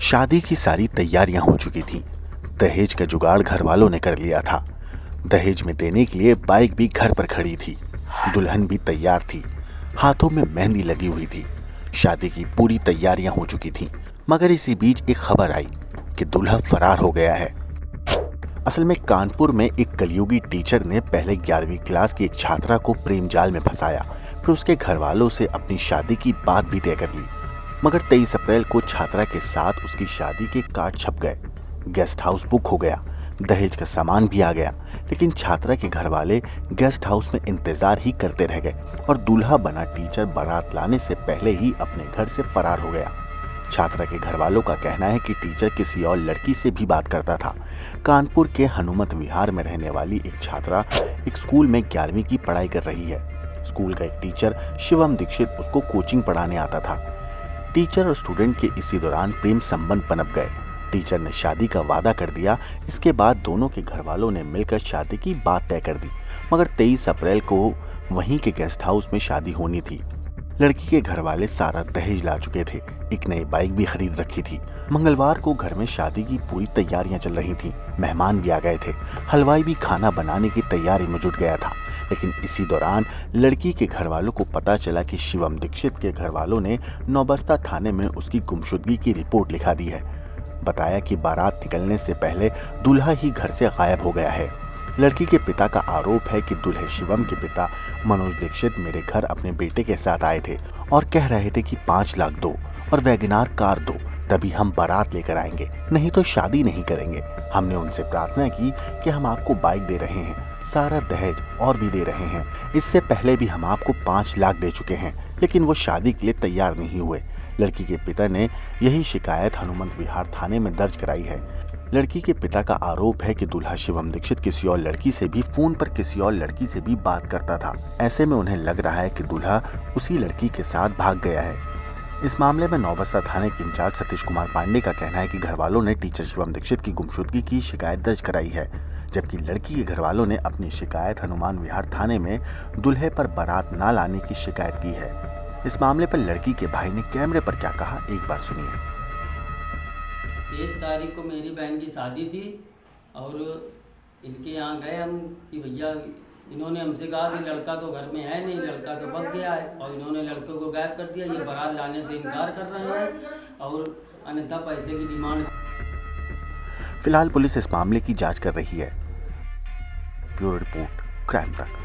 शादी की सारी तैयारियां हो चुकी थीं। दहेज का जुगाड़ घर वालों ने कर लिया था। दहेज में देने के लिए बाइक भी घर पर खड़ी थी। दुल्हन भी तैयार थी, हाथों में मेहंदी लगी हुई थी। शादी की पूरी तैयारियां हो चुकी थीं, मगर इसी बीच एक खबर आई कि दूल्हा फरार हो गया है। असल में कानपुर में एक कलयुगी टीचर ने पहले 11वीं क्लास की एक छात्रा को प्रेम जाल में फंसाया, फिर उसके घर वालों से अपनी शादी की बात भी तय कर ली। मगर 23 अप्रैल को छात्रा के साथ उसकी शादी के कार्ड छप गए, गेस्ट हाउस बुक हो गया, दहेज का सामान भी आ गया। लेकिन छात्रा के घर वाले गेस्ट हाउस में इंतजार ही करते रह गए और दूल्हा बना टीचर बारात लाने से पहले ही अपने घर से फरार हो गया। छात्रा के घर वालों का कहना है कि टीचर किसी और लड़की से भी बात करता था। कानपुर के हनुमत विहार में रहने वाली एक छात्रा एक स्कूल में 11वीं की पढ़ाई कर रही है। स्कूल का एक टीचर शिवम दीक्षित उसको कोचिंग पढ़ाने आता था। टीचर और स्टूडेंट के इसी दौरान प्रेम संबंध पनप गए। टीचर ने शादी का वादा कर दिया। इसके बाद दोनों के घर वालों ने मिलकर शादी की बात तय कर दी। मगर 23 अप्रैल को वहीं के गेस्ट हाउस में शादी होनी थी। लड़की के घर वाले सारा दहेज ला चुके थे, एक नई बाइक भी खरीद रखी थी। मंगलवार को घर में शादी की पूरी तैयारियां चल रही थीं। मेहमान भी आ गए थे, हलवाई भी खाना बनाने की तैयारी में जुट गया था। लेकिन इसी दौरान लड़की के घर वालों को पता चला कि शिवम दीक्षित के घर वालों ने नौबस्ता थाने में उसकी गुमशुदगी की रिपोर्ट लिखा दी है। बताया कि बारात निकलने से पहले दूल्हा ही घर से गायब हो गया है। लड़की के पिता का आरोप है कि दूल्हे शिवम के पिता मनोज दीक्षित मेरे घर अपने बेटे के साथ आए थे और कह रहे थे कि 5 लाख दो और वैगनार कार दो, तभी हम बारात लेकर आएंगे, नहीं तो शादी नहीं करेंगे। हमने उनसे प्रार्थना की कि हम आपको बाइक दे रहे हैं, सारा दहेज और भी दे रहे हैं। इससे पहले भी हम आपको 5 लाख दे चुके हैं, लेकिन वो शादी के लिए तैयार नहीं हुए। लड़की के पिता ने यही शिकायत हनुमंत विहार थाने में दर्ज कराई है। लड़की के पिता का आरोप है कि दूल्हा शिवम दीक्षित किसी और लड़की से भी फोन पर किसी और लड़की से भी बात करता था। ऐसे में उन्हें लग रहा है कि दूल्हा उसी लड़की के साथ भाग गया है। इस मामले में नौबस्ता थाने के इंचार्ज सतीश कुमार पांडे का कहना है कि घर वालों ने टीचर शिवम दीक्षित की गुमशुदगी की शिकायत दर्ज कराई है, जबकि लड़की के घर वालों ने अपनी शिकायत हनुमान विहार थाने में दूल्हे पर बारात न लाने की शिकायत की है। इस मामले पर लड़की के भाई ने कैमरे पर क्या कहा, एक बार सुनिए। 23 तारीख को मेरी बहन की शादी थी और इनके यहाँ गए हम कि भैया, इन्होंने हमसे कहा कि लड़का तो घर में है नहीं, लड़का तो भाग गया है, और इन्होंने लड़के को गायब कर दिया। ये बारात लाने से इनकार कर रहे हैं और अन्यथा पैसे की डिमांड। फिलहाल पुलिस इस मामले की जांच कर रही है। ब्यूरो रिपोर्ट, क्राइम तक।